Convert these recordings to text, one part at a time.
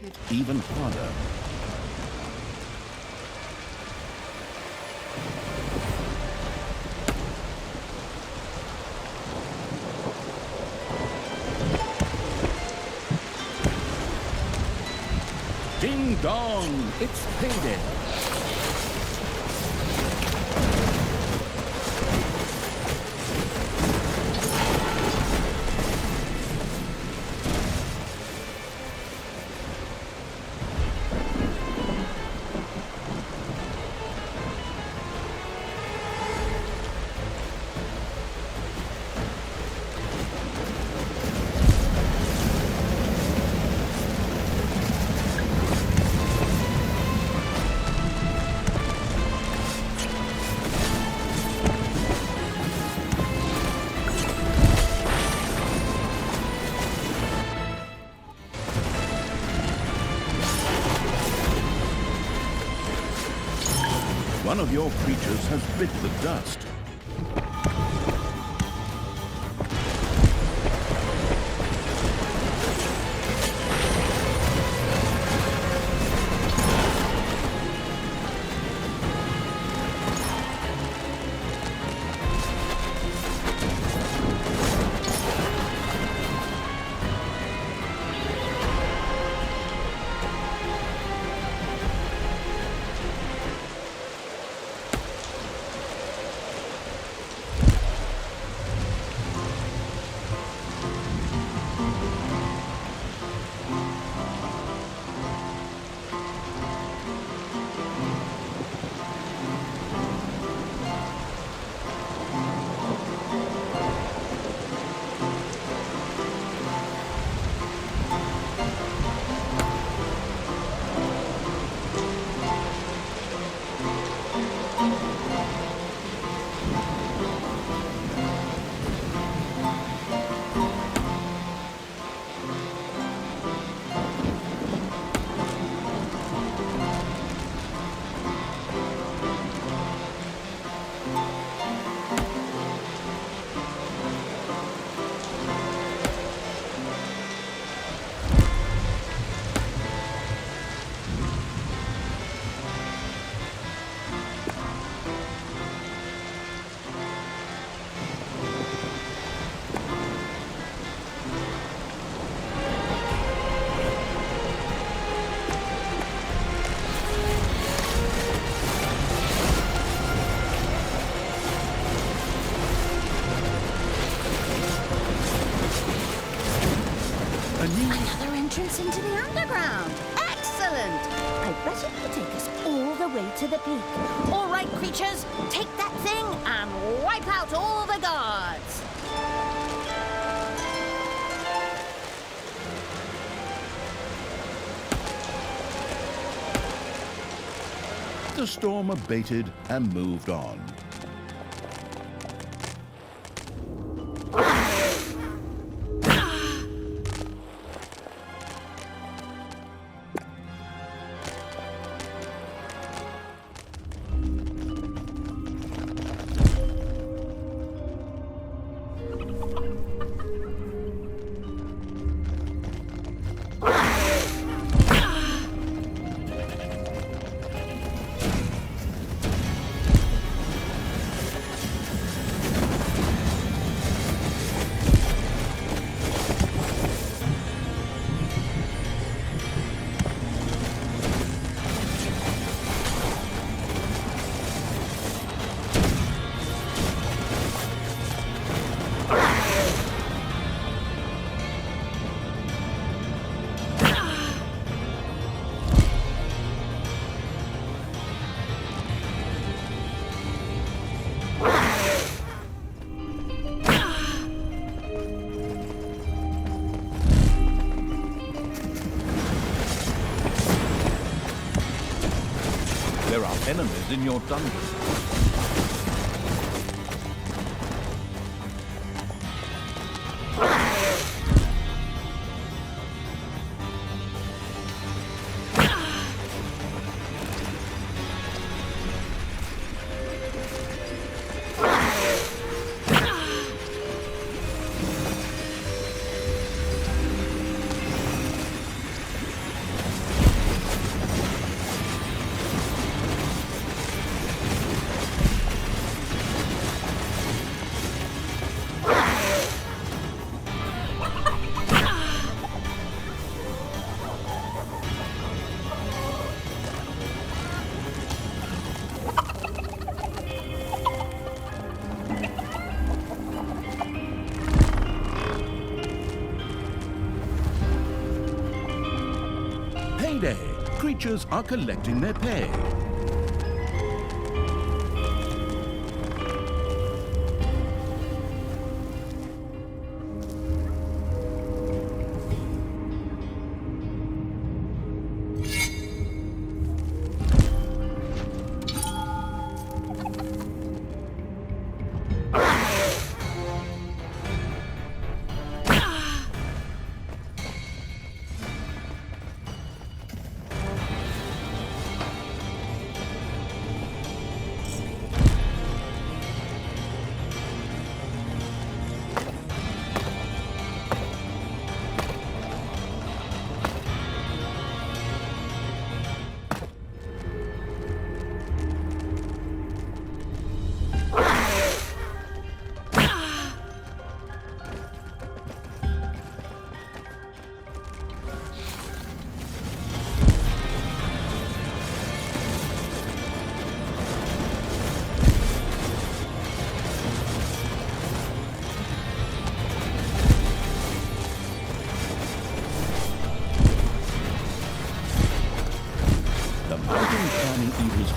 it even harder. Ding dong! It's payday! One of your creatures has bit the dust. Another entrance into the underground. Excellent! I bet it will take us all the way to the peak. All right, creatures, take that thing and wipe out all the guards. The storm abated and moved on. There are enemies in your dungeon. payday! Creatures are collecting their pay.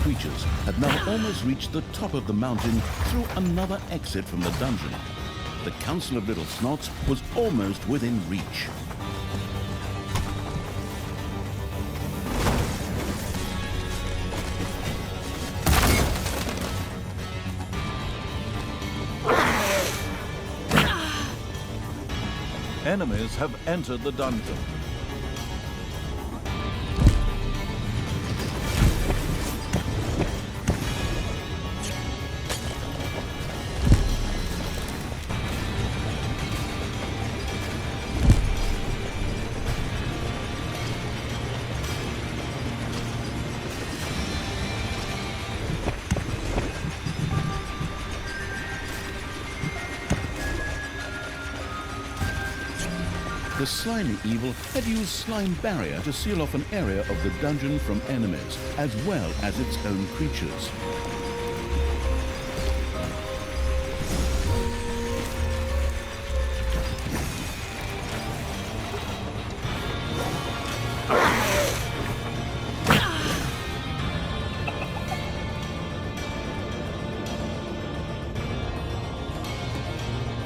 Creatures had now almost reached the top of the mountain through another exit from the dungeon. The Council of Little Snots was almost within reach. Enemies have entered the dungeon. The slimy evil had used Slime Barrier to seal off an area of the dungeon from enemies, as well as its own creatures.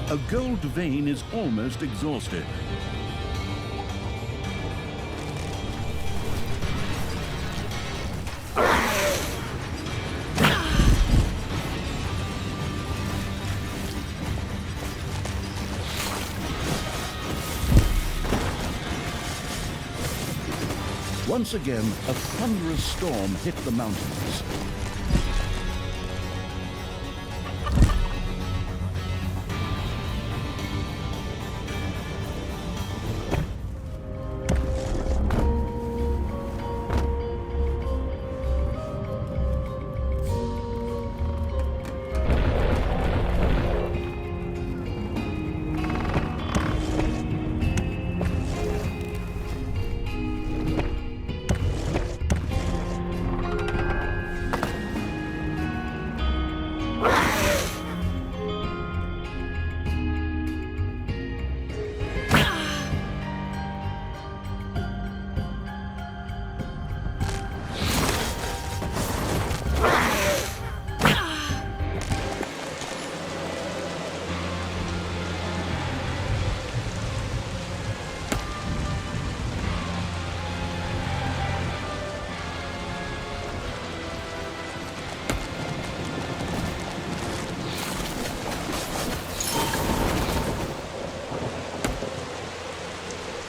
A gold vein is almost exhausted. Once again, a thunderous storm hit the mountains.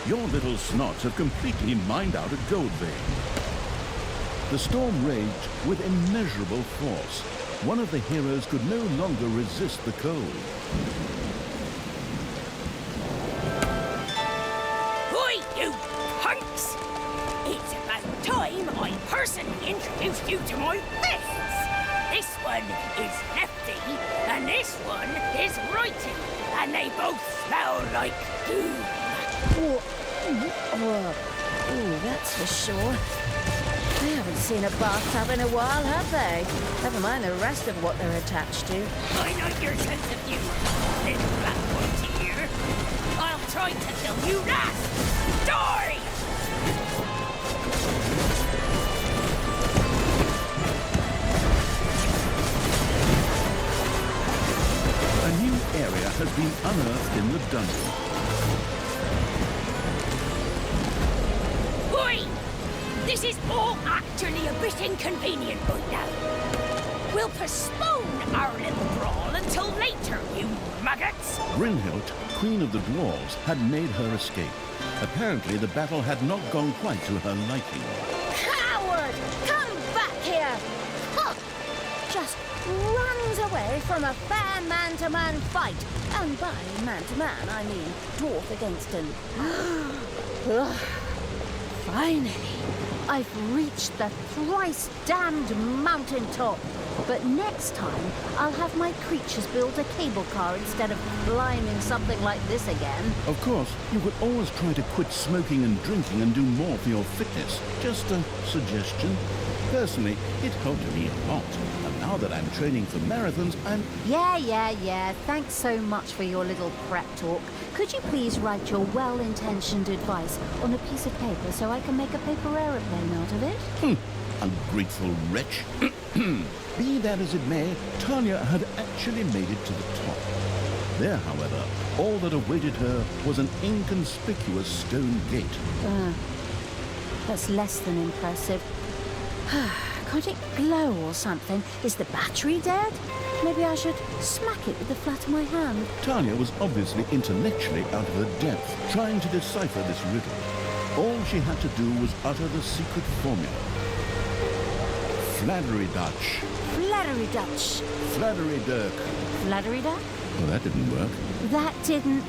Your little snots have completely mined out a gold vein. The storm raged with immeasurable force. One of the heroes could no longer resist the cold. Oi, you punks! It's about time I personally introduced you to my fists! This one is lefty, and this one is righty, and they both smell like doom. Oh, that's for sure. They haven't seen a bathtub in a while, have they? Never mind the rest of what they're attached to. I know your sense of humor, little black pointy here. I'll try to kill you last! Die! This is all actually a bit inconvenient right now. We'll postpone our little brawl until later, you maggots. Brynhild, Queen of the Dwarves, had made her escape. Apparently, the battle had not gone quite to her liking. Coward! Come back here! Huh. Just runs away from a fair man-to-man fight. And by man-to-man, I mean dwarf against an... Ugh. Finally, I've reached the thrice-damned mountaintop. But next time, I'll have my creatures build a cable car instead of climbing something like this again. Of course, you could always try to quit smoking and drinking and do more for your fitness. Just a suggestion. Personally, it helped me a lot. And now that I'm training for marathons, I'm... Yeah. Thanks so much for your little prep talk. Could you please write your well-intentioned advice on a piece of paper so I can make a paper aeroplane out of it? Ungrateful wretch. Be that as it may, Talia had actually made it to the top. There, however, all that awaited her was an inconspicuous stone gate. That's less than impressive. Can't it glow or something? Is the battery dead? Maybe I should smack it with the flat of my hand. Talia was obviously intellectually out of her depth, trying to decipher this riddle. All she had to do was utter the secret formula. Fladdery Dutch. Fladdery Dutch. Fladdery Dirk. Fladdery Duck? Well, that didn't work. That didn't.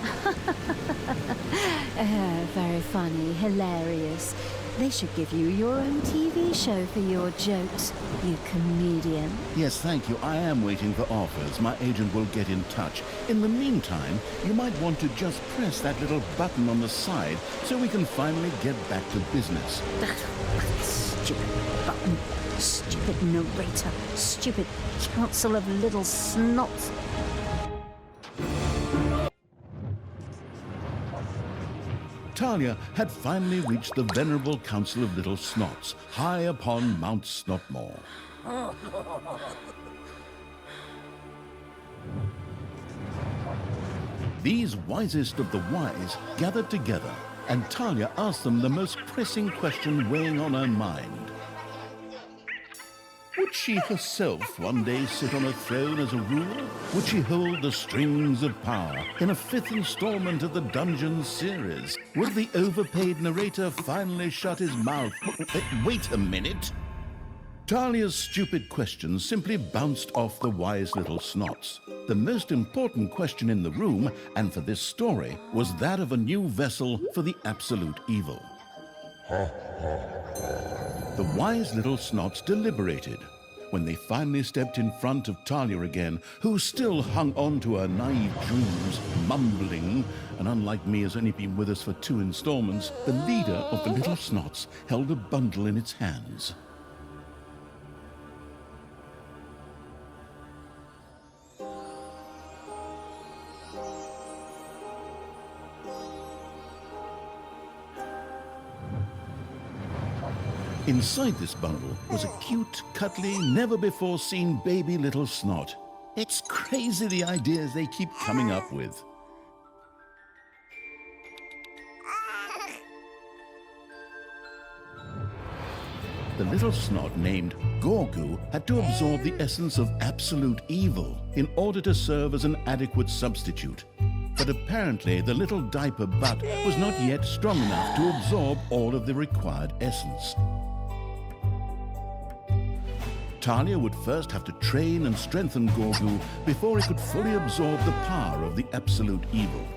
Very funny, hilarious. They should give you your own TV show for your jokes, you comedian. Yes, thank you. I am waiting for offers. My agent will get in touch. In the meantime, you might want to just press that little button on the side so we can finally get back to business. That stupid button. Stupid narrator. Stupid council of little snots. Talia had finally reached the venerable Council of Little Snots, high upon Mount Snotmore. These wisest of the wise gathered together, and Talia asked them the most pressing question weighing on her mind. Would she herself one day sit on a throne as a ruler? Would she hold the strings of power in a fifth installment of the Dungeons series? Would the overpaid narrator finally shut his mouth? Wait a minute. Talia's stupid questions simply bounced off the wise little snots. The most important question in the room, and for this story, was that of a new vessel for the absolute evil. The wise little snots deliberated. When they finally stepped in front of Talia again, who still hung on to her naive dreams, mumbling, and unlike me has only been with us for 2 installments, the leader of the little snots held a bundle in its hands. Inside this bundle was a cute, cuddly, never-before-seen baby little snot. It's crazy the ideas they keep coming up with. The little snot named Gorgu had to absorb the essence of absolute evil in order to serve as an adequate substitute. But apparently the little diaper butt was not yet strong enough to absorb all of the required essence. Talia would first have to train and strengthen Gorgu before he could fully absorb the power of the absolute evil.